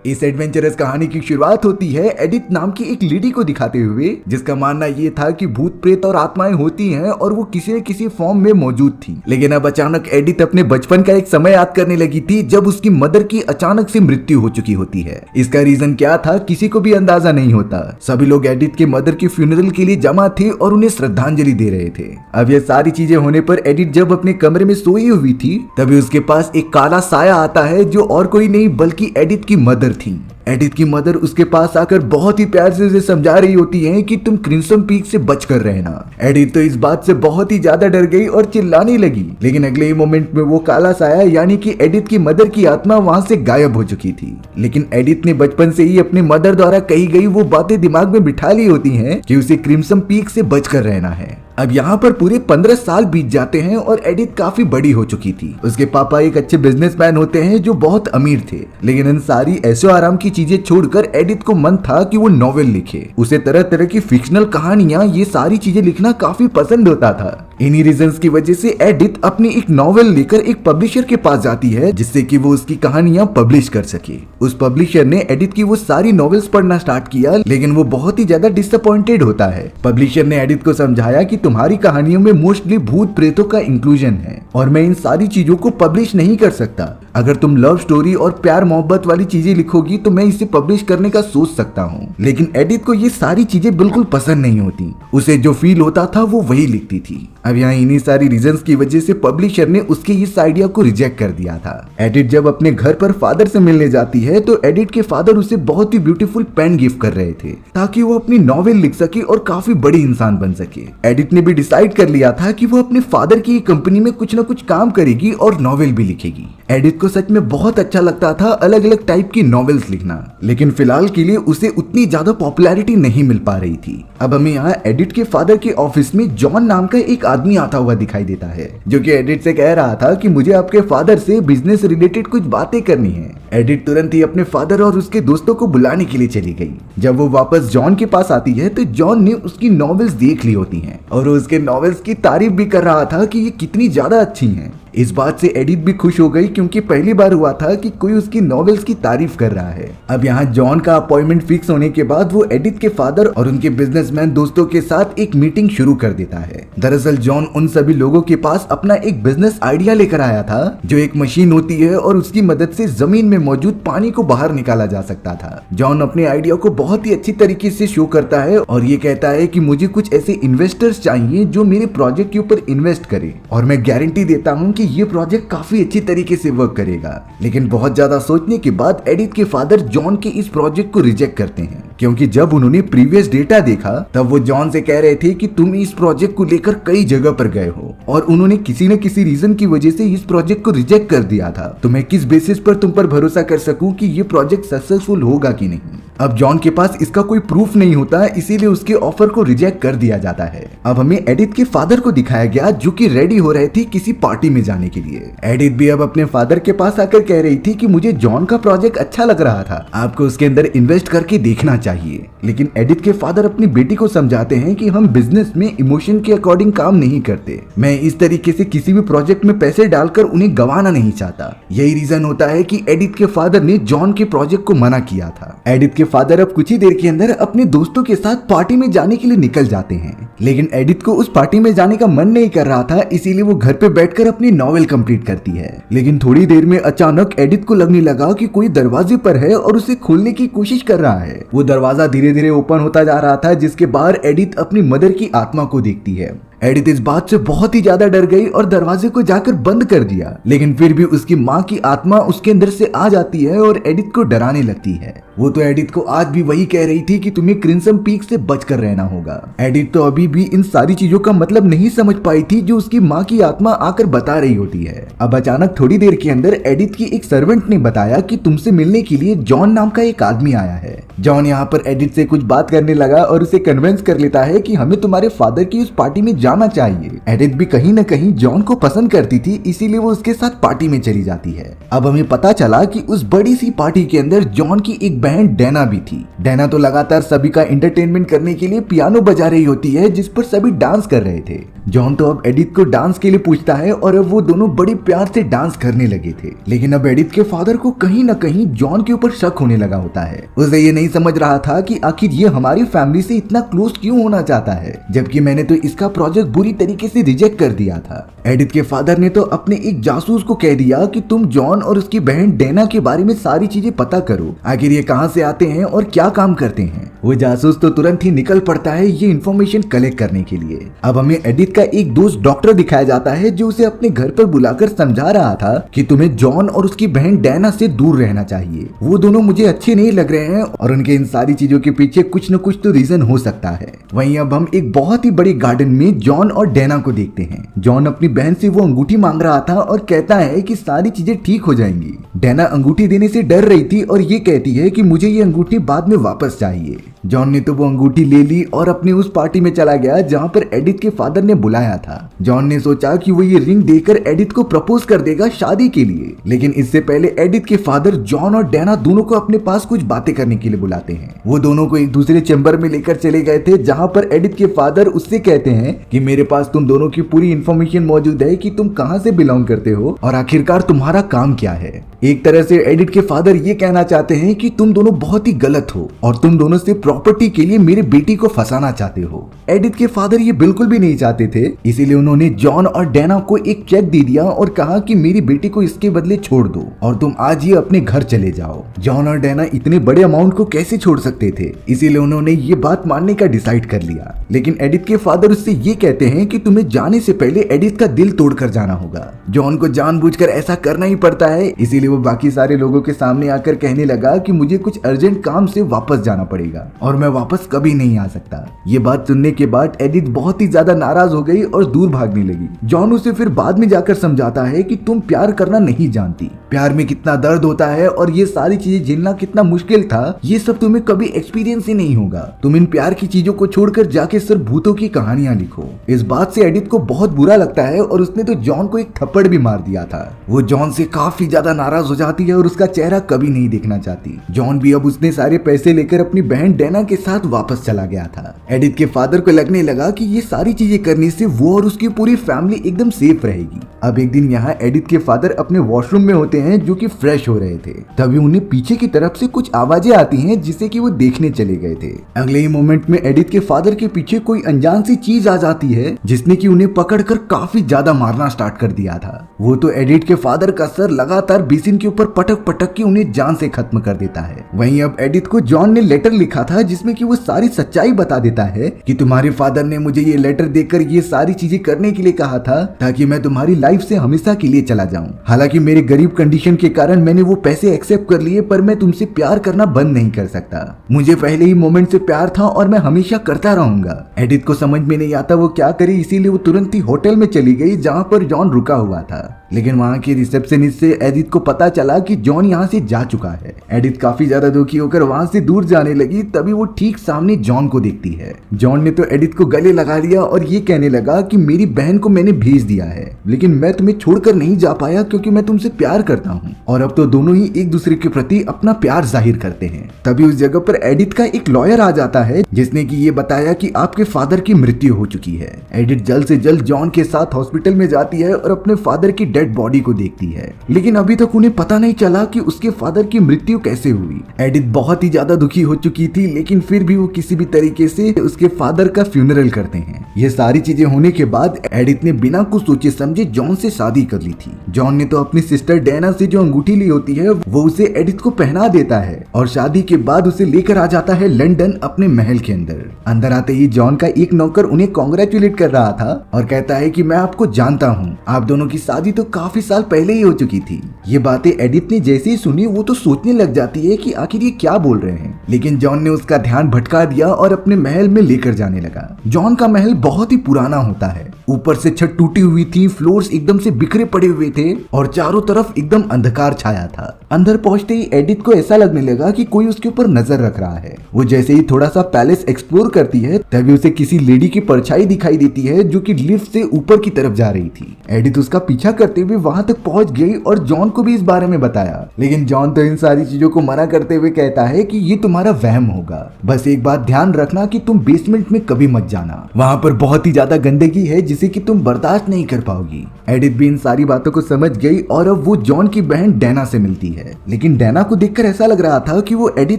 इस एडवेंचरस कहानी की शुरुआत होती है एडिथ नाम की एक लेडी को दिखाते हुए, जिसका मानना ये था कि भूत प्रेत और आत्माएं होती हैं और वो किसी न किसी फॉर्म में मौजूद थी। लेकिन अब अचानक एडिथ अपने बचपन का एक समय याद करने लगी थी जब उसकी मदर की अचानक से मृत्यु हो चुकी होती है। इसका रीजन क्या था किसी को भी अंदाजा नहीं होता। सभी लोग एडिथ के मदर के फ्यूनरल के लिए जमा थे और उन्हें श्रद्धांजलि दे रहे थे। अब ये सारी चीजें होने पर एडिथ जब अपने कमरे में सोई हुई थी तभी उसके पास एक काला साया आता है जो और कोई नहीं बल्कि एडिथ की मदर थी। एडिथ की मदर उसके पास आकर बहुत ही प्यार से उसे समझा रही होती है कि तुम क्रिम्सन पीक से बच कर रहना। एडिथ तो इस बात से बहुत ही ज्यादा डर गई और चिल्लाने लगी, लेकिन अगले ही मोमेंट में वो काला साया यानी कि एडिथ की मदर की आत्मा वहां से गायब हो चुकी थी। लेकिन एडिथ ने बचपन से ही अपनी मदर द्वारा कही गई वो बातें दिमाग में बिठा ली होती हैं कि उसे क्रिम्सन पीक से बच कर रहना है। अब यहाँ पर पूरे 15 साल बीत जाते हैं और एडिथ काफी बड़ी हो चुकी थी। उसके पापा एक अच्छे बिजनेसमैन होते हैं जो बहुत अमीर थे, लेकिन इन सारी ऐशो आराम की चीजें छोड़कर एडिथ को मन था कि वो नॉवेल लिखे। उसे तरह तरह की फिक्शनल कहानियां, ये सारी चीजें लिखना काफी पसंद होता था। इन्हीं रीजंस की वजह से एडिथ अपनी एक नॉवेल लेकर एक पब्लिशर के पास जाती है जिससे कि वो उसकी कहानियां पब्लिश कर सके। उस पब्लिशर ने एडिथ की वो सारी नॉवेल्स पढ़ना स्टार्ट किया, लेकिन वो बहुत ही ज्यादा डिसअपॉइंटेड होता है। पब्लिशर ने एडिथ को समझाया कि तुम्हारी कहानियों में मोस्टली भूत प्रेतों का इंक्लूजन है और मैं इन सारी चीजों को पब्लिश नहीं कर सकता। अगर तुम लव स्टोरी और प्यार मोहब्बत वाली चीजें लिखोगी तो मैं इसे पब्लिश करने का सोच सकता हूँ। लेकिन एडिथ को ये सारी चीजें बिल्कुल पसंद नहीं होती। उसे जो फील होता था वो वही लिखती थी। अब यहाँ इन्हीं सारी रीजंस की वजह से पब्लिशर ने उसके इस आइडिया को रिजेक्ट कर दिया था। एडिथ जब अपने घर पर फादर से मिलने जाती है तो एडिथ के फादर उसे बहुत ही ब्यूटीफुल पेन गिफ्ट कर रहे थे ताकि वो अपनी नॉवेल लिख सके और काफी बड़ी इंसान बन सके। एडिथ ने भी डिसाइड कर लिया था कि वो अपने फादर की कंपनी में कुछ न कुछ काम करेगी और नॉवेल भी लिखेगी। एडिथ को सच में बहुत अच्छा लगता था अलग अलग टाइप की नॉवेल्स लिखना, लेकिन फिलहाल के लिए उसे उतनी ज्यादा पॉपुलैरिटी नहीं मिल पा रही थी। अब हमें यहाँ एडिथ के फादर के ऑफिस में जॉन नाम का एक आदमी आता हुआ दिखाई देता है जो कि एडिथ से कह रहा था कि मुझे आपके फादर से बिजनेस रिलेटेड कुछ बातें करनी है। एडिथ तुरंत ही अपने फादर और उसके दोस्तों को बुलाने के लिए चली गई। जब वो वापस जॉन के पास आती है तो जॉन ने उसकी नॉवेल्स देख ली होती हैं और वो उसके नॉवेल्स की तारीफ भी कर रहा था कि ये कितनी ज्यादा अच्छी हैं। इस बात से एडिथ भी खुश हो गई क्योंकि पहली बार हुआ था कि कोई उसकी नॉवेल्स की तारीफ कर रहा है। अब यहाँ जॉन का अपॉइंटमेंट फिक्स होने के बाद वो एडिथ के फादर और उनके बिजनेसमैन दोस्तों के साथ एक मीटिंग शुरू कर देता है। दरअसल जॉन उन सभी लोगों के पास अपना एक बिजनेस आइडिया लेकर आया था जो एक मशीन होती है और उसकी मदद से जमीन में मौजूद पानी को बाहर निकाला जा सकता था। जॉन अपने आइडिया को बहुत ही अच्छी तरीके से शो करता है और ये कहता है कि मुझे कुछ ऐसे इन्वेस्टर्स चाहिए जो मेरे प्रोजेक्ट के ऊपर इन्वेस्ट करे और मैं गारंटी देता हूँ कि ये प्रोजेक्ट काफी अच्छी तरीके से वर्क करेगा। लेकिन बहुत ज्यादा सोचने के बाद एडिथ के फादर जॉन के इस प्रोजेक्ट को रिजेक्ट करते हैं क्योंकि जब उन्होंने प्रीवियस डेटा देखा तब वो जॉन से कह रहे थे कि तुम इस प्रोजेक्ट को लेकर कई जगह पर गए हो और उन्होंने किसी न किसी रीजन की वजह से इस प्रोजेक्ट को रिजेक्ट कर दिया था। तो मैं किस बेसिस पर तुम पर भरोसा कर सकूं कि ये प्रोजेक्ट सक्सेसफुल होगा कि नहीं। अब जॉन के पास इसका कोई प्रूफ नहीं होता, इसीलिए उसके ऑफर को रिजेक्ट कर दिया जाता है। अब हमें एडिथ के फादर को दिखाया गया जो कि रेडी हो रहे थे किसी पार्टी में जाने के लिए। एडिथ भी अब अपने फादर के पास आकर कह रही थी कि मुझे जॉन का प्रोजेक्ट अच्छा लग रहा था, आपको उसके अंदर इन्वेस्ट करके देखना चाहिए। लेकिन एडिथ के फादर अपनी बेटी को समझाते हैं कि हम बिजनेस में इमोशन के अकॉर्डिंग काम नहीं करते। मैं इस तरीके से किसी भी प्रोजेक्ट में पैसे डालकर उन्हें गंवाना नहीं चाहता। यही रीजन होता है कि एडिथ के फादर ने जॉन के प्रोजेक्ट को मना किया था। एडिथ के फादर अब कुछ ही देर के अंदर अपने दोस्तों के साथ पार्टी में जाने के लिए निकल जाते हैं, लेकिन एडिथ को उस पार्टी में जाने का मन नहीं कर रहा था, इसीलिए वो घर पे बैठकर अपनी नॉवेल कंप्लीट करती है। लेकिन थोड़ी देर में अचानक एडिथ को लगने लगा कि कोई दरवाजे पर है और उसे खोलने की कोशिश कर रहा है। वो दरवाजा धीरे धीरे ओपन होता जा रहा था जिसके बाहर एडिथ अपनी मदर की आत्मा को देखती है। एडिथ इस बात से बहुत ही ज्यादा डर गई और दरवाजे को जाकर बंद कर दिया, लेकिन फिर भी उसकी माँ की आत्मा उसके अंदर से आ जाती है और एडिथ को डराने लगती है। वो तो एडिथ को आज भी वही कह रही थी कि तुम्हें क्रिम्सन पीक से बचकर रहना होगा। एडिथ तो अभी भी इन सारी चीजों का मतलब नहीं समझ पाई थी जो उसकी माँ की आत्मा आकर बता रही होती है। अब अचानक थोड़ी देर के अंदर एडिथ की एक सर्वेंट ने बताया कि तुमसे मिलने के लिए जॉन नाम का एक आदमी आया है। जॉन यहाँ पर एडिथ से कुछ बात करने लगा और उसे कन्विंस कर लेता है कि हमें तुम्हारे फादर की उस पार्टी में जाना चाहिए। एडिथ भी कहीं न कहीं जॉन को पसंद करती थी, इसीलिए वो उसके साथ पार्टी में चली जाती है। अब हमें पता चला कि उस बड़ी सी पार्टी के अंदर जॉन की एक बहन डैना भी थी। डैना तो लगातार सभी का एंटरटेनमेंट करने के लिए पियानो बजा रही होती है जिस पर सभी डांस कर रहे थे। जॉन तो अब एडिथ को डांस के लिए पूछता है और अब वो दोनों बड़े प्यार से डांस करने लगे थे। लेकिन अब एडिथ के फादर को कहीं ना कहीं जॉन के ऊपर शक होने लगा होता है। उसे ये नहीं समझ रहा था कि आखिर ये हमारी फैमिली से इतना क्लोज क्यों होना चाहता है, जबकि मैंने तो इसका प्रोजेक्ट बुरी तरीके से रिजेक्ट कर दिया था। एडिथ के फादर ने तो अपने एक जासूस को कह दिया कि तुम जॉन और उसकी बहन डेना के बारे में सारी चीजें पता करो, आखिर ये कहां से आते हैं और क्या काम करते हैं। वो जासूस तो तुरंत ही निकल पड़ता है ये इन्फॉर्मेशन कलेक्ट करने के लिए। अब हमें एडिथ का एक दोस्त डॉक्टर दिखाया जाता है जो उसे अपने घर पर बुलाकर समझा रहा था कि तुम्हें जॉन और उसकी बहन डेना से दूर रहना चाहिए। वो दोनों मुझे अच्छे नहीं लग रहे हैं और उनके इन सारी चीजों के पीछे कुछ न कुछ तो रीजन हो सकता है। वहीं अब हम एक बहुत ही बड़ी गार्डन में जॉन और डेना को देखते हैं। जॉन अपनी बहन से वो अंगूठी मांग रहा था और कहता है कि सारी चीजें ठीक हो जाएंगी। डेना अंगूठी देने से डर रही थी और ये कहती है कि मुझे ये अंगूठी बाद में वापस चाहिए। जॉन ने तो वो अंगूठी ले ली और अपनी उस पार्टी में चला गया जहां पर एडिथ के फादर ने बुलाया था। जॉन ने सोचा कि वो ये रिंग देकर एडिथ को प्रपोज कर देगा शादी के लिए, लेकिन इससे पहले एडिथ के फादर जॉन और डेना दोनों को अपने पास कुछ बातें करने के लिए बुलाते हैं। वो दोनों को एक दूसरे चैम्बर में लेकर चले गए थे जहां पर एडिथ के फादर उससे कहते हैं कि मेरे पास तुम दोनों की पूरी इन्फॉर्मेशन मौजूद है कि तुम कहां से बिलोंग करते हो और आखिरकार तुम्हारा काम क्या है। एक तरह से एडिथ के फादर ये कहना चाहते हैं कि तुम दोनों बहुत ही गलत हो और तुम दोनों से प्रॉपर्टी के लिए मेरे बेटी को फंसाना चाहते हो। एडिथ के फादर ये बिल्कुल भी नहीं चाहते थे, इसीलिए उन्होंने जॉन और डेना को एक चेक दे दिया और कहा कि मेरी बेटी को इसके बदले छोड़ दो और तुम आज ही अपने घर चले जाओ। जॉन और डेना इतने बड़े अमाउंट को कैसे छोड़ सकते थे, इसीलिए उन्होंने ये बात मानने का डिसाइड कर लिया। लेकिन एडिथ के फादर उससे ये कहते हैं कि तुम्हें जाने से पहले एडिथ का दिल तोड़कर जाना होगा। जॉन को जानबूझकर ऐसा करना ही पड़ता है, इसीलिए वो बाकी सारे लोगों के सामने आकर कहने लगा कि मुझे कुछ अर्जेंट काम से वापस जाना पड़ेगा और मैं वापस कभी नहीं आ सकता। ये बात सुनने के बाद एडिथ बहुत ही ज्यादा नाराज हो गई और दूर भागने लगी। जॉन उसे फिर बाद में जाकर समझाता है कि तुम प्यार करना नहीं जानती, प्यार में कितना दर्द होता है और ये सारी चीजें झेलना कितना मुश्किल था, ये सब तुम्हें कभी एक्सपीरियंस ही नहीं होगा। तुम इन प्यार की चीजों को छोड़कर जाके सिर्फ भूतों की कहानियां लिखो। इस बात से एडिथ को बहुत बुरा लगता है और उसने तो जॉन को एक थप्पड़ भी मार दिया था। वो जॉन से काफी ज्यादा नाराज हो जाती है और उसका चेहरा कभी नहीं देखना चाहती। जॉन भी अब उसने सारे पैसे लेकर अपनी बहन डेना के साथ वापस चला गया था। एडिथ के फादर को लगने लगा कि ये सारी चीजें करने से वो और उसकी पूरी फैमिली एकदम सेफ रहेगी। अब एक दिन यहाँ एडिथ के फादर अपने वॉशरूम में होते हैं जो कि फ्रेश हो रहे थे, तभी उन्हें पीछे की तरफ से कुछ आवाजें आती हैं जिसे कि वो देखने चले गए थे। अगले ही मोमेंट में एडिथ के फादर के पीछे कोई अनजान सी चीज आ जाती है जिसने कि उन्हें पकड़कर काफी ज्यादा मारना स्टार्ट कर दिया था। वो तो एडिथ के फादर का सर लगातार बेसिन के ऊपर पटक पटक के उन्हें जान से खत्म कर देता है। वहीं अब एडिथ को जॉन ने लेटर लिखा था जिसमें कि वो सारी सच्चाई बता देता है कि तुम्हारे फादर ने मुझे ये लेटर देकर ये सारी चीजें करने के लिए कहा था ताकि मैं तुम्हारी लाइफ से हमेशा के लिए चला जाऊं। हालांकि मेरे गरीब कंडीशन के कारण मैंने वो पैसे एक्सेप्ट कर लिए, पर मैं तुमसे प्यार करना बंद नहीं कर सकता। मुझे पहले ही मोमेंट से प्यार था और मैं हमेशा करता रहूंगा। एडिथ को समझ में नहीं आता वो क्या करे, इसीलिए वो तुरंत ही होटल में चली गई जहाँ पर जॉन रुका हुआ था। लेकिन वहाँ के रिसेप्शनिस्ट से एडिथ को पता चला कि जॉन यहाँ से जा चुका है। एडिथ काफी ज्यादा दुखी होकर वहाँ से दूर जाने लगी, तभी वो ठीक सामने जॉन को देखती है। जॉन ने तो एडिथ को गले लगा लिया और ये कहने लगा कि मेरी बहन को मैंने भेज दिया है, लेकिन मैं तुम्हें छोड़कर नहीं जा पाया क्योंकि मैं तुमसे प्यार करता हूँ। और अब तो दोनों ही एक दूसरे के प्रति अपना प्यार जाहिर करते हैं। तभी उस जगह पर एडिथ का एक लॉयर आ जाता है जिसने कि ये बताया कि आपके फादर की मृत्यु हो चुकी है। एडिथ जल्द से जल्द जॉन के साथ हॉस्पिटल में जाती है और अपने फादर की डेड बॉडी को देखती है, लेकिन अभी तक उन्हें पता नहीं चला कि उसके फादर की मृत्यु कैसे हुई। एडिथ बहुत ही ज्यादा दुखी हो चुकी थी, लेकिन फिर भी वो किसी भी तरीके से उसके फादर का फ्यूनरल करते हैं। ये सारी चीजें होने के बाद एडिथ ने बिना कुछ सोचे समझे जॉन से शादी कर ली थी। जॉन ने तो अपनी सिस्टर डेना से जो अंगूठी ली होती है वो उसे एडिथ को पहना देता है और शादी के बाद उसे लेकर आ जाता है लंदन अपने महल के अंदर। अंदर आते ही जॉन का एक नौकर उन्हें कॉन्ग्रेचुलेट कर रहा था और कहता है कि मैं आपको जानता हूँ, आप दोनों की शादी तो काफी साल पहले ही हो चुकी थी। ये बातें एडिथ ने जैसे ही सुनी वो तो सोचने लग जाती है कि आखिर ये क्या बोल रहे हैं, लेकिन जॉन ने उसका ध्यान भटका दिया और अपने महल में लेकर जाने लगा। जॉन का महल बहुत ही पुराना होता है, ऊपर से छत टूटी हुई थी, फ्लोर्स एकदम से बिखरे पड़े हुए थे और चारों तरफ एकदम अंधकार छाया था। अंदर पहुंचते ही एडिथ को ऐसा लगने लगा कि कोई उसके ऊपर नजर रख रहा है। वो जैसे ही थोड़ा सा पैलेस एक्सप्लोर करती है तभी उसे किसी लेडी की परछाई दिखाई देती है जो कि लिफ्ट से ऊपर की तरफ जा रही थी। एडिथ उसका पीछा करते हुए वहां तक पहुंच गई और जॉन को भी इस बारे में बताया, लेकिन जॉन तो इन सारी चीजों को मना करते हुए कहता है कि ये तुम्हारा वहम होगा। बस एक बात ध्यान रखना कि तुम बेसमेंट में कभी मत जाना, वहाँ पर बहुत ही ज्यादा गंदगी है जिसे कि तुम बर्दाश्त नहीं कर पाओगी। एडिथ भी इन सारी बातों को समझ गई और अब वो जॉन की बहन डैना से मिलती है। लेकिन डैना को देखकर ऐसा लग रहा था कि वो एडिथ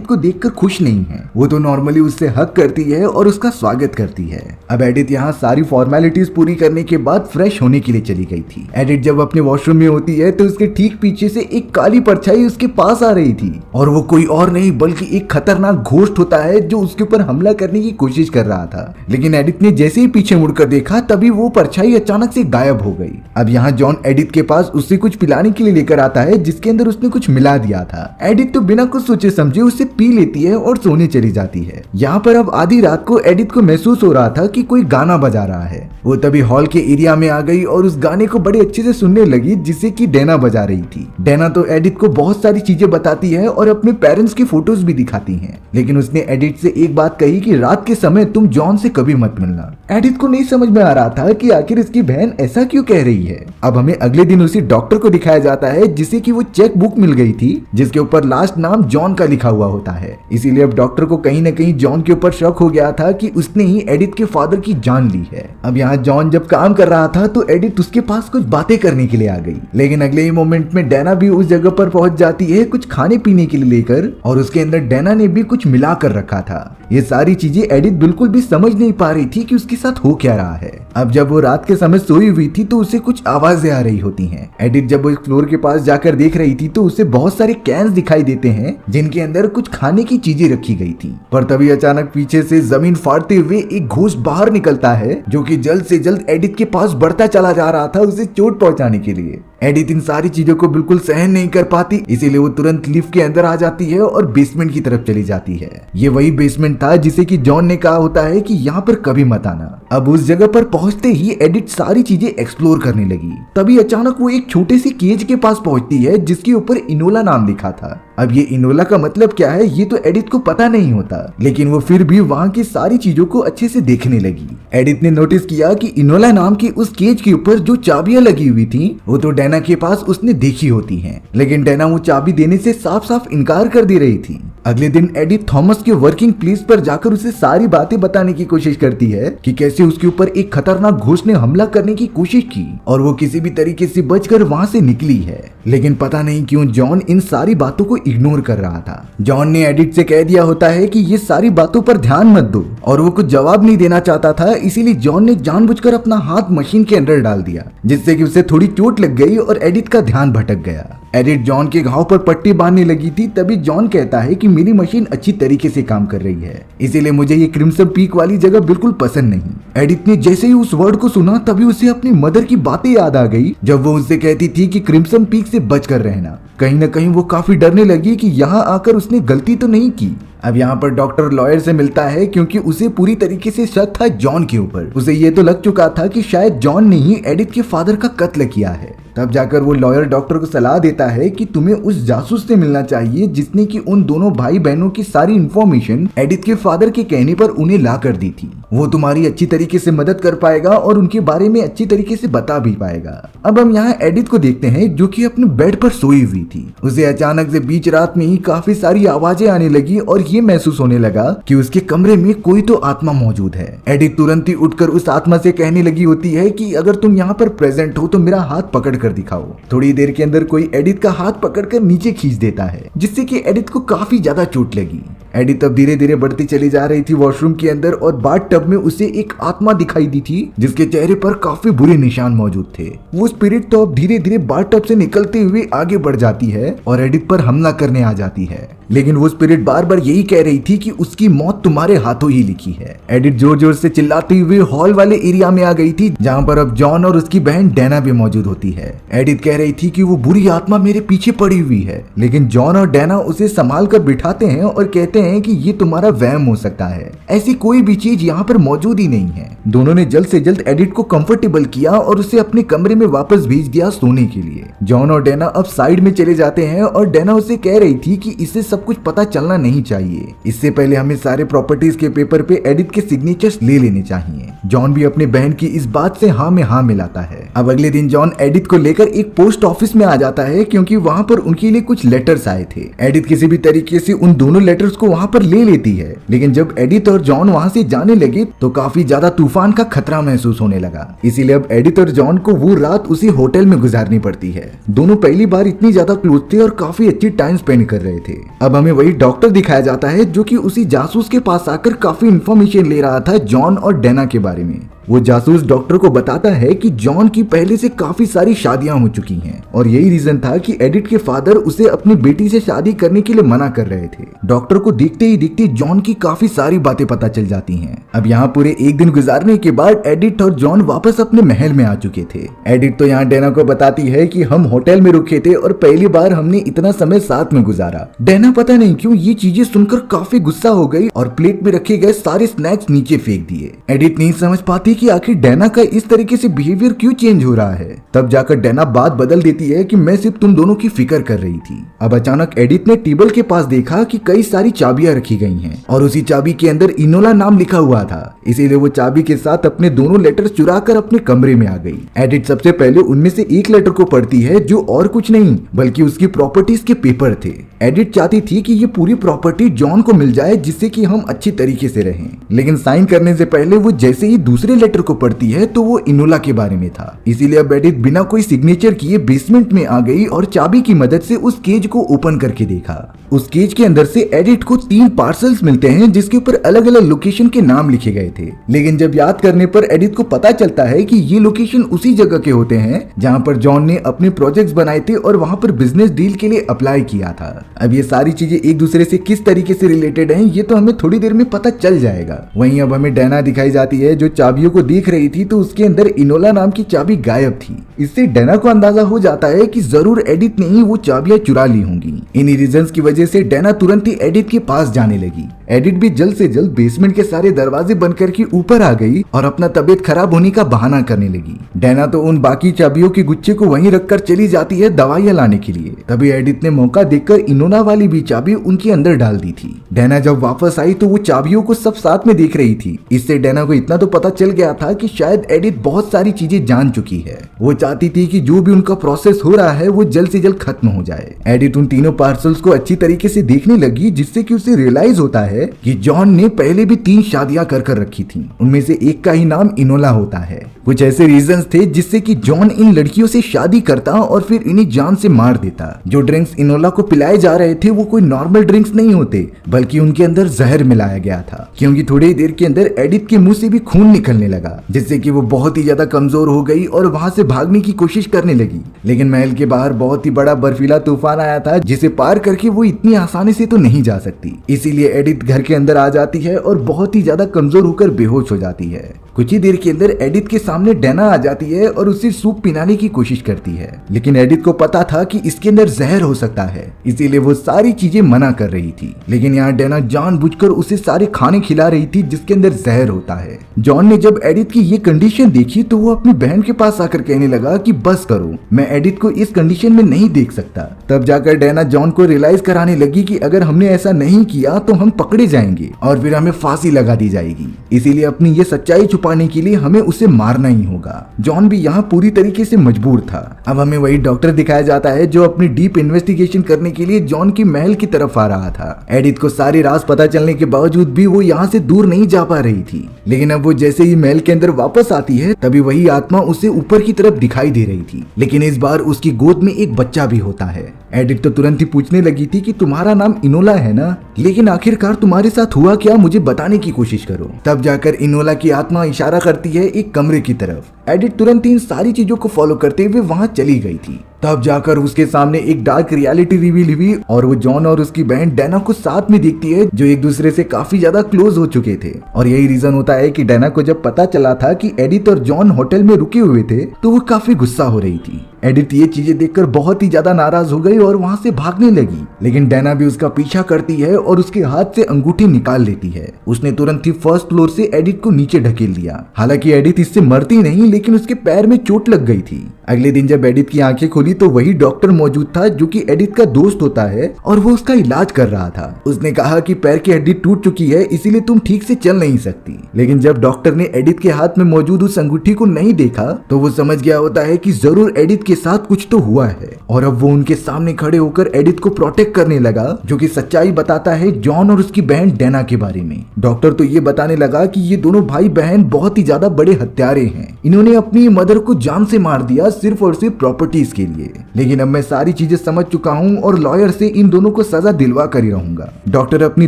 को देखकर खुश नहीं है। वो तो नॉर्मली उससे हक करती है और उसका स्वागत करती है। अब एडिथ यहाँ सारी फॉर्मेलिटीज पूरी करने के बाद फ्रेश होने के लिए चली गई थी। एडिथ जब अपने वॉशरूम में होती है तो उसके ठीक पीछे से एक काली परछाई उसके पास आ रही थी और वो कोई और नहीं बल्कि एक खतरनाक घोस्ट होता है जो उसके ऊपर हमला करने की कोशिश कर रहा था। लेकिन एडिथ ने जैसे ही पीछे मुड़कर देखा तभी वो परछाई अचानक से गायब हो गई। अब यहाँ जॉन एडिथ के पास उससे कुछ पिलाने के लिए लेकर आता है जिसके अंदर उसने कुछ मिला दिया था। एडिथ तो बिना कुछ सोचे समझे उससे पी लेती है और सोने चली जाती है। यहाँ पर अब आधी रात को एडिथ को महसूस हो रहा था कि कोई गाना बजा रहा है। वो तभी हॉल के एरिया में आ गई और उस गाने को बड़े अच्छे से सुनने लगी जिसे कि डैना बजा रही थी। डैना तो एडिथ को बहुत सारी चीजें बताती है और अपने पेरेंट्स की फोटोज भी दिखाती है। लेकिन उसने एडिथ से एक बात कही कि रात के समय तुम जॉन से कभी मत मिलना। एडिथ को नहीं समझ में आ रहा था कि आखिर इसकी बहन ऐसा क्यों कह रही है। अब हमें अगले दिन उसी डॉक्टर को दिखाया जाता है जिसे कि वो चेक बुक मिल गई थी जिसके ऊपर लास्ट नाम जॉन का लिखा हुआ होता है। इसीलिए अब डॉक्टर को कहीं न कहीं जॉन के ऊपर शक हो गया था कि उसने ही एडिथ के फादर की जान ली है। अब यहाँ जॉन जब काम कर रहा था तो एडिथ उसके पास कुछ बातें करने के लिए आ गई। लेकिन अगले ही मोमेंट में डैना भी उस जगह पर पहुंच जाती है कुछ खाने पीने के लिए लेकर और उसके अंदर डैना ने भी कुछ मिला कर रखा था। ये सारी चीजें एडिथ बिल्कुल भी समझ नहीं पा रही थी कि उसके साथ हो क्या रहा है। अब जब वो रात के समय सोई हुई थी तो उसे कुछ आवाजें आ रही होती हैं। एडिथ जब वो एक फ्लोर के पास जाकर देख रही थी तो उसे बहुत सारे कैंस दिखाई देते हैं जिनके अंदर कुछ खाने की चीजें रखी गई थी। पर तभी अचानक पीछे से जमीन फाड़ते हुए एक घोस्ट बाहर निकलता है जो कि जल्द से जल्द एडिथ के पास बढ़ता चला जा रहा था उसे चोट पहुंचाने के लिए। एडिथ इन सारी चीजों को बिल्कुल सहन नहीं कर पाती, इसीलिए वो तुरंत लिफ्ट के अंदर आ जाती है और बेसमेंट की तरफ चली जाती है। ये वही बेसमेंट था जिसे कि जॉन ने कहा होता है कि यहाँ पर कभी मत आना। अब उस जगह पर पहुंचते ही एडिथ सारी चीजें एक्सप्लोर करने लगी। तभी अचानक वो एक छोटे से केज के पास पहुंचती है जिसके ऊपर इनोला नाम लिखा था। अब ये इनोला का मतलब क्या है ये तो एडिथ को पता नहीं होता, लेकिन वो फिर भी वहाँ की सारी चीजों को अच्छे से देखने लगी। एडिथ ने नोटिस किया कि इनोला नाम की उस केज के ऊपर जो चाबियां लगी हुई थी वो तो डैना के पास उसने देखी होती हैं, लेकिन डैना वो चाबी देने से साफ साफ इनकार कर दे रही थी। अगले दिन एडिथ थॉमस के वर्किंग प्लेस पर जाकर उसे सारी बातें बताने की कोशिश करती है कि कैसे उसके ऊपर एक खतरनाक घोस्ट ने हमला करने की कोशिश की और वो किसी भी तरीके से बचकर वहाँ से निकली है। लेकिन पता नहीं क्यों जॉन इन सारी बातों को इग्नोर कर रहा था। जॉन ने एडिथ से कह दिया होता है कि ये सारी बातों पर ध्यान मत दो और वो कुछ जवाब नहीं देना चाहता था, इसीलिए जॉन ने जानबूझकर अपना हाथ मशीन के अंदर डाल दिया जिससे कि उसे थोड़ी चोट लग गई और एडिथ का ध्यान भटक गया। एडिथ जॉन के घाव पर पट्टी बांधने लगी थी तभी जॉन कहता है कि मेरी मशीन अच्छी तरीके से काम कर रही है, इसीलिए मुझे ये क्रिम्सन पीक वाली जगह बिल्कुल पसंद नहीं। एडिथ ने जैसे ही उस वर्ड को सुना तभी उसे अपनी मदर की बातें याद आ गई जब वो उससे कहती थी कि क्रिम्सन पीक से बच कर रहना। कहीं न कहीं वो काफी डरने लगी कि यहाँ आकर उसने गलती तो नहीं की। अब यहाँ पर डॉक्टर लॉयर से मिलता है क्योंकि उसे पूरी तरीके से शक था जॉन के ऊपर। उसे ये तो लग चुका था कि शायद जॉन ने ही एडिथ के फादर का कत्ल किया है। तब जाकर वो लॉयर डॉक्टर को सलाह देता है कि तुम्हें उस जासूस से मिलना चाहिए जिसने कि उन दोनों भाई बहनों की सारी इंफॉर्मेशन एडिथ के फादर के कहने पर उन्हें ला कर दी थी। वो तुम्हारी अच्छी तरीके से मदद कर पाएगा और उनके बारे में अच्छी तरीके से बता भी पाएगा। अब हम यहाँ एडिथ को देखते हैं जो कि अपने बेड पर सोई हुई थी। उसे अचानक से बीच रात में ही काफी सारी आवाजें आने लगी और ये महसूस होने लगा कि उसके कमरे में कोई तो आत्मा मौजूद है। एडिथ तुरंत ही उठकर उस आत्मा से कहने लगी होती है कि अगर तुम यहाँ पर प्रेजेंट हो तो मेरा हाथ पकड़ कर दिखाओ। थोड़ी देर के अंदर कोई एडिथ का हाथ पकड़कर नीचे खींच देता है जिससे कि एडिथ को काफी ज्यादा चोट लगी। एडिथ अब धीरे धीरे बढ़ती चली जा रही थी वॉशरूम के अंदर और बाथ टब में उसे एक आत्मा दिखाई दी थी जिसके चेहरे पर काफी बुरे निशान मौजूद थे। वो स्पिरिट तो अब धीरे धीरे बाथ टब से निकलते हुए आगे बढ़ जाती है और एडिथ पर हमला करने आ जाती है, लेकिन वो स्पिरिट बार बार यही कह रही थी कि उसकी मौत तुम्हारे हाथों ही लिखी है। एडिथ जोर जोर से चिल्लाती हुई हॉल वाले एरिया में आ गई थी जहाँ पर अब जॉन और उसकी बहन डैना भी मौजूद होती है। एडिथ कह रही थी कि वो बुरी आत्मा मेरे पीछे पड़ी हुई है, लेकिन जॉन और डैना उसे संभाल कर बिठाते हैं और कहते हैं कि ये तुम्हारा वहम हो सकता है, ऐसी कोई भी चीज यहाँ पर मौजूद ही नहीं है। दोनों ने जल्द से जल्द एडिथ को कंफर्टेबल किया और उसे अपने कमरे में वापस भेज दिया सोने के लिए। जॉन और डैना अब साइड में चले जाते हैं और डैना उसे कह रही थी कि इसे सब कुछ पता चलना नहीं चाहिए। इससे पहले हमें सारे प्रॉपर्टीज के पेपर पे एडिथ के सिग्नेचर्स ले लेने चाहिए। जॉन भी अपनी बहन की इस बात से हाँ में हाँ मिलाता है। अब अगले दिन जॉन एडिथ को लेकर एक पोस्ट ऑफिस में आ जाता है क्योंकि वहाँ पर उनके लिए कुछ लेटर्स आए थे। एडिथ किसी भी तरीके से उन दोनों लेटर्स को वहाँ पर ले लेती है, लेकिन जब एडिथ और जॉन वहाँ से जाने लगे तो काफी ज्यादा तूफान का खतरा महसूस होने लगा। इसीलिए अब एडिथ और जॉन को वो रात उसी होटल में गुजारनी पड़ती है। दोनों पहली बार इतनी ज्यादा क्लोज थे और काफी अच्छी टाइम स्पेंड कर रहे थे। अब हमें वही डॉक्टर दिखाया जाता है जो कि उसी जासूस के पास आकर काफी इंफॉर्मेशन ले रहा था जॉन और डेना के बारे में। वो जासूस डॉक्टर को बताता है कि जॉन की पहले से काफी सारी शादियां हो चुकी हैं और यही रीजन था कि एडिथ के फादर उसे अपनी बेटी से शादी करने के लिए मना कर रहे थे। डॉक्टर को देखते ही देखते जॉन की काफी सारी बातें पता चल जाती हैं। अब यहाँ पूरे एक दिन गुजारने के बाद एडिथ और जॉन वापस अपने महल में आ चुके थे। एडिथ तो यहाँ डेना को बताती है कि हम होटल में रुके थे और पहली बार हमने इतना समय साथ में गुजारा। डेना पता नहीं क्यों ये चीजें सुनकर काफी गुस्सा हो गई और प्लेट में रखे गए सारे स्नैक्स नीचे फेंक दिए। एडिथ नहीं समझ पाती कि आखिर डेना का इस तरीके से बिहेवियर क्यों चेंज हो रहा है। तब जाकर डेना बात बदल देती है कि मैं सिर्फ तुम दोनों की फिक्र कर रही थी। अब अचानक एडिथ ने टेबल के पास देखा कि कई सारी चाबियां रखी गई हैं और उसी चाबी के अंदर इनोला नाम लिखा हुआ था। इसीलिए वो चाबी के साथ अपने दोनों लेटर्स चुरा कर अपने कमरे में आ गई। एडिथ सबसे पहले उनमें से एक लेटर को पढ़ती है जो और कुछ नहीं बल्कि उसकी प्रॉपर्टीज के पेपर थे। एडिथ चाहती थी कि ये पूरी प्रॉपर्टी जॉन को मिल जाए जिससे कि हम अच्छी तरीके से रहें, लेकिन साइन करने से पहले वो जैसे ही दूसरे लेटर को पढ़ती है तो वो इनोला के बारे में था। इसीलिए अब एडिथ बिना कोई सिग्नेचर किए बेसमेंट में आ गई और चाबी की मदद से उस केज को ओपन करके देखा। उस केज के अंदर से एडिथ को 3 पार्सल्स मिलते हैं जिसके ऊपर अलग अलग लोकेशन के नाम लिखे गए थे, लेकिन जब याद करने पर एडिथ को पता चलता है कि ये लोकेशन उसी जगह के होते हैं जहाँ पर जॉन ने अपने प्रोजेक्ट्स बनाए थे और वहाँ पर बिजनेस डील के लिए अप्लाई किया था। अब ये सारी चीजें एक दूसरे से किस तरीके से रिलेटेड हैं ये तो हमें थोड़ी देर में पता चल जाएगा। वहीं अब हमें डेना दिखाई जाती है जो चाबियों को देख रही थी तो उसके अंदर इनोला नाम की चाबी गायब थी। इससे डेना को अंदाजा हो जाता है कि जरूर एडिथ ने ही वो चाबियां चुरा ली होंगी। इन्हीं रीजंस की वजह से डेना तुरंत ही एडिथ के पास जाने लगी। एडिथ भी जल्द से जल्द बेसमेंट के सारे दरवाजे बंद करके ऊपर आ गई और अपना तबीयत खराब होने का बहाना करने लगी। डेना तो उन बाकी चाबियों के गुच्छे को वहीं रखकर चली जाती है दवाइयां लाने के लिए। तभी एडिथ ने मौका देखकर इनोला वाली भी चाबी उनके अंदर डाल दी थी। डेना जब वापस आई तो वो चाबियों को सब साथ में देख रही थी। इससे डेना को इतना तो पता चल गया था कि शायद एडिथ बहुत सारी चीजें जान चुकी है। वो चाहती थी कि जो भी उनका प्रोसेस हो रहा है वो जल्द से जल्द खत्म हो जाए। एडिथ उन तीनों पार्सल्स को अच्छी तरीके से देखने लगी जिससे कि उसे रियलाइज होता है कि जॉन ने पहले भी 3 शादियां कर रखी थी। उनमें से एक का ही नाम इनोला होता है। कुछ ऐसे रीजंस थे जिससे कि जॉन इन लड़कियों से शादी करता और फिर इन्हें जान से मार देता। जो ड्रिंक्स इनोला को पिलाए जा रहे थे वो कोई नॉर्मल ड्रिंक्स नहीं होते बल्कि उनके अंदर जहर मिलाया गया था, क्योंकि थोड़ी देर के अंदर एडिथ के मुंह से भी खून निकलने लगा जिससे कि वो बहुत ही ज्यादा कमजोर हो गई और वहां से भागने की कोशिश करने लगी। लेकिन महल के बाहर बहुत ही बड़ा बर्फीला तूफान आया था जिसे पार करके वो इतनी आसानी से तो नहीं जा सकती। इसीलिए एडिथ घर के अंदर आ जाती है और बहुत ही ज्यादा कमजोर होकर बेहोश हो जाती है। कुछ ही देर के अंदर एडिथ के सामने डेना आ जाती है और उसे सूप पिलाने की कोशिश करती है, लेकिन एडिथ को पता था कि इसके अंदर जहर हो सकता है, इसीलिए वो सारी चीजें मना कर रही थी। लेकिन यहाँ डेना जानबूझकर उसे सारे खाने खिला रही थी जिसके अंदर जहर होता है। जॉन ने जब एडिथ की ये कंडीशन देखी तो वो अपनी बहन के पास आकर कहने लगा कि बस करो, मैं एडिथ को इस कंडीशन में नहीं देख सकता। तब जाकर डेना जॉन को रियलाइज कराने लगी कि अगर हमने ऐसा नहीं किया तो हम पकड़े जाएंगे और फिर हमें फांसी लगा दी जाएगी, इसीलिए अपनी ये सच्चाई पाने के लिए हमें उसे मारना ही होगा। जॉन भी यहाँ पूरी तरीके से मजबूर था। अब हमें वही डॉक्टर दिखाया जाता है जो अपनी डीप इन्वेस्टिगेशन करने के लिए जॉन की महल की तरफ आ रहा था। एडिथ को सारे राज पता चलने के बावजूद भी वो यहाँ से दूर नहीं जा पा रही थी, लेकिन अब वो जैसे ही महल के अंदर वापस आती है तभी वही आत्मा उसे ऊपर की तरफ दिखाई दे रही थी, लेकिन इस बार उसकी गोद में एक बच्चा भी होता है। एडिथ तो तुरंत ही पूछने लगी थी कि तुम्हारा नाम इनोला है ना, लेकिन आखिरकार तुम्हारे साथ हुआ क्या, मुझे बताने की कोशिश करो। तब जाकर इनोला की आत्मा इशारा करती है एक कमरे की तरफ। एडिथ तुरंत इन सारी चीजों को फॉलो करते हुए वहां चली गई थी। तब जाकर उसके सामने एक डार्क रियलिटी रिवील हुई और वो जॉन और उसकी बहन डेना को साथ में देखती है जो एक दूसरे से काफी ज्यादा क्लोज हो चुके थे। और यही रीजन होता है कि डेना को जब पता चला था कि एडिथ और जॉन होटल में रुके हुए थे तो वो काफी गुस्सा हो रही थी। एडिथ ये चीजें देखकर बहुत ही ज्यादा नाराज हो गई और वहां से भागने लगी, लेकिन डेना भी उसका पीछा करती है और उसके हाथ से अंगूठी निकाल लेती है। उसने तुरंत ही फर्स्ट फ्लोर से एडिथ को नीचे ढकेल दिया। हालांकि एडिथ इससे मरती नहीं, लेकिन उसके पैर में चोट लग गई थी। अगले दिन जब एडिथ की आंखें खुली तो वही डॉक्टर मौजूद था जो कि एडिथ का दोस्त होता है और वो उसका इलाज कर रहा था। उसने कहा कि पैर की हड्डी टूट चुकी है, इसीलिए तुम ठीक से चल नहीं सकती। लेकिन जब डॉक्टर ने एडिथ के हाथ में मौजूद उस अंगूठी को नहीं देखा तो वो समझ गया होता है कि जरूर एडिथ के साथ कुछ तो हुआ है, और अब वो उनके सामने खड़े होकर एडिथ को प्रोटेक्ट करने लगा, जो कि सच्चाई बताता है जॉन और उसकी बहन डैना के बारे में। डॉक्टर तो ये बताने लगा कि ये दोनों भाई बहन बहुत ही ज्यादा बड़े हत्यारे हैं, इन्होंने अपनी मदर को जान से मार दिया सिर्फ और सिर्फ प्रॉपर्टीज के लिए। लेकिन अब मैं सारी चीजें समझ चुका हूँ और लॉयर से इन दोनों को सजा दिलवा कर ही रहूंगा। डॉक्टर अपनी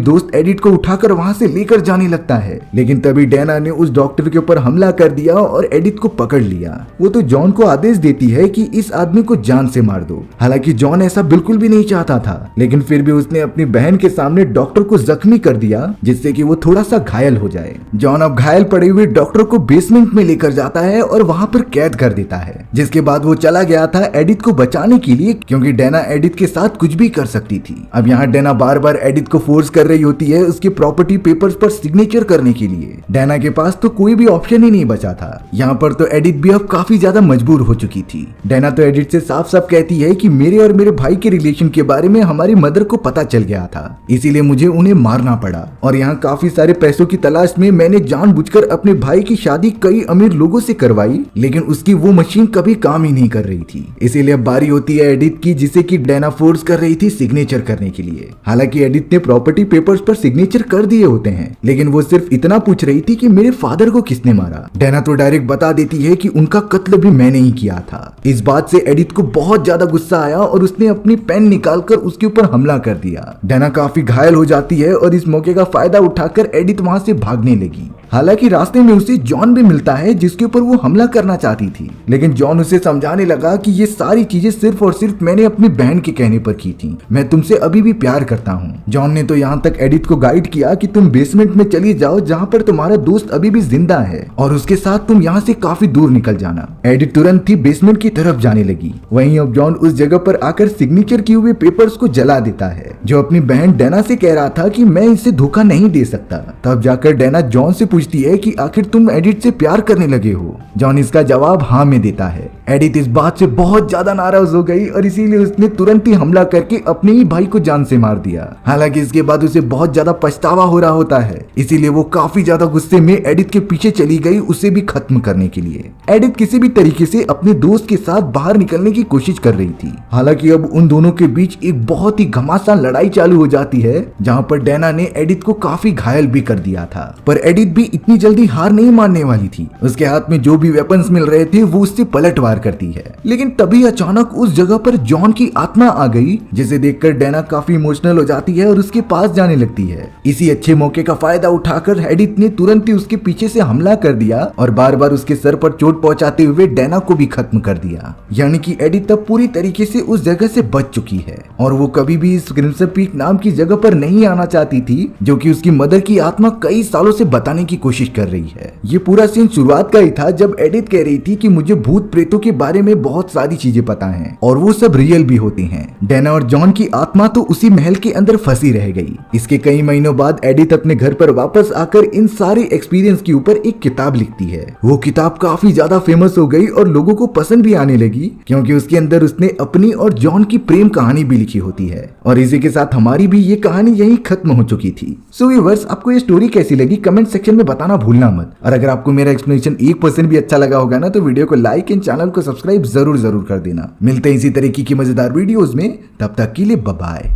दोस्त एडिथ को उठाकर वहां से लेकर जाने लगता है, लेकिन तभी डैना ने उस डॉक्टर के ऊपर हमला कर दिया और एडिथ को पकड़ लिया। वो तो जॉन को आदेश देती है कि इस आदमी को जान से मार दो। हालांकि जॉन ऐसा बिल्कुल भी नहीं चाहता था, लेकिन फिर भी उसने अपनी बहन के सामने डॉक्टर को जख्मी कर दिया, जिससे कि वो थोड़ा सा घायल हो जाए। जॉन अब घायल पड़े हुए डॉक्टर को बेसमेंट में लेकर जाता है और वहां पर कैद कर देता है, जिसके बाद वो चला गया था एडिथ को बचाने के लिए, क्योंकि डैना एडिथ के साथ कुछ भी कर सकती थी। अब यहाँ डैना बार बार एडिथ को फोर्स कर रही होती है उसके प्रॉपर्टी पेपर्स पर सिग्नेचर करने के लिए। डैना के पास तो कोई भी ऑप्शन ही नहीं बचा था। यहाँ पर तो एडिथ भी अब काफी ज्यादा मजबूर हो चुकी थी। डैना तो एडिथ से साफ साफ कहती है कि मेरे और मेरे भाई के रिलेशन के बारे में हमारी मदर को पता चल गया था, इसीलिए मुझे उन्हें मारना पड़ा, और यहाँ काफी सारे पैसों की तलाश में मैंने जानबूझकर अपने भाई की शादी कई अमीर लोगों से करवाई, लेकिन उसकी वो मशीन कभी काम ही नहीं कर रही थी। इसीलिए अब बारी होती है एडिथ की, जिसे कि डैना फोर्स कर रही थी सिग्नेचर करने के लिए। हालांकि एडिथ ने प्रॉपर्टी पेपर्स पर सिग्नेचर कर दिए होते हैं, लेकिन वो सिर्फ इतना पूछ रही थी कि मेरे फादर को किसने मारा। डैना तो डायरेक्ट बता देती है कि उनका कत्ल भी मैंने ही किया था। इस बात से एडिथ को बहुत ज्यादा गुस्सा आया और उसने अपनी पेन निकालकर उसके ऊपर हमला कर दिया। डैना काफी घायल हो जाती है और इस मौके का फायदा उठाकर एडिथ वहां से भागने लगी। हालांकि रास्ते में उसे जॉन भी मिलता है, जिसके ऊपर वो हमला करना चाहती थी, लेकिन जॉन उसे समझाने लगा कि ये सारी चीजें सिर्फ और सिर्फ मैंने अपनी बहन के कहने पर की थी, मैं तुमसे अभी भी प्यार करता हूँ। जॉन ने तो यहाँ तक एडिथ को गाइड किया कि तुम बेसमेंट में चली जाओ जहाँ पर तुम्हारा दोस्त अभी भी जिंदा है, और उसके साथ तुम यहाँ से काफी दूर निकल जाना। एडिथ तुरंत ही बेसमेंट की तरफ जाने लगी। वहीं अब जॉन उस जगह पर आकर सिग्नेचर किए हुए पेपर्स को जला देता है, जो अपनी बहन डैना से कह रहा था कि मैं इसे धोखा नहीं दे सकता। तब जाकर डैना जॉन से पूछती है कि आखिर तुम एडिथ से प्यार करने लगे हो। जॉन इसका जवाब हाँ में देता है। एडिथ इस बात से बहुत ज्यादा नाराज हो गई और इसीलिए उसने तुरंत ही हमला करके अपने ही भाई को जान से मार दिया। हालांकि इसके बाद उसे बहुत ज्यादा पछतावा हो रहा होता है, इसीलिए वो काफी ज्यादा गुस्से में एडिथ के पीछे चली गई उसे भी खत्म करने के लिए। एडिथ किसी भी तरीके से अपने दोस्त के साथ बाहर निकलने की कोशिश कर रही थी। हालांकि अब उन दोनों के बीच एक बहुत ही घमासान लड़ाई चालू हो जाती है, जहां पर डैना ने एडिथ को काफी घायल भी कर दिया था। पर एडिथ भी इतनी जल्दी हार नहीं मानने वाली थी। उसके हाथ में जो भी वेपन्स मिल रहे थे वो उससे पलटवार करती है। लेकिन तभी अचानक उस जगह पर जॉन की आत्मा आ गई, जिसे देखकर डैना काफी इमोशनल हो जाती है और उसके पास जाने लगती है। इसी अच्छे मौके का फायदा उठाकर एडिथ ने तुरंत ही उसके पीछे से हमला कर दिया और बार बार उसके सर पर चोट पहुंचाते हुए डैना को भी खत्म कर दिया। यानी कि एडिथ तब पूरी तरीके से उस जगह से बच चुकी है और वो कभी भी इस क्रिम्सन पीक नाम की जगह पर नहीं आना चाहती थी, जो कि उसकी मदर की आत्मा कई सालों से बताने की कोशिश कर रही है। ये पूरा सीन शुरुआत का ही था, जब एडिथ कह रही थी कि मुझे भूत प्रेतों के बारे में बहुत सारी चीजें पता हैं और वो सब रियल भी होती हैं। डैना और जॉन की आत्मा तो उसी महल के अंदर फंसी रह गई। इसके कई महीनों बाद एडिथ अपने घर पर वापस आकर इन सारे एक्सपीरियंस के ऊपर एक किताब लिखती है। वो किताब काफी ज्यादा फेमस हो गई और लोगों को पसंद भी आने लगी, क्योंकि उसके अंदर उसने अपनी और जॉन की प्रेम कहानी भी लिखी होती है। और इसी के साथ हमारी भी ये कहानी यही खत्म हो चुकी थी। सो व्यूअर्स, आपको ये स्टोरी कैसी लगी कमेंट सेक्शन में बताना भूलना मत। और अगर आपको मेरा एक्सप्लेनेशन 1% भी अच्छा लगा होगा ना, तो वीडियो को लाइक एंड चैनल को सब्सक्राइब जरूर कर देना। मिलते हैं इसी तरीके की मजेदार वीडियोस में, तब तक के लिए बाय बाय।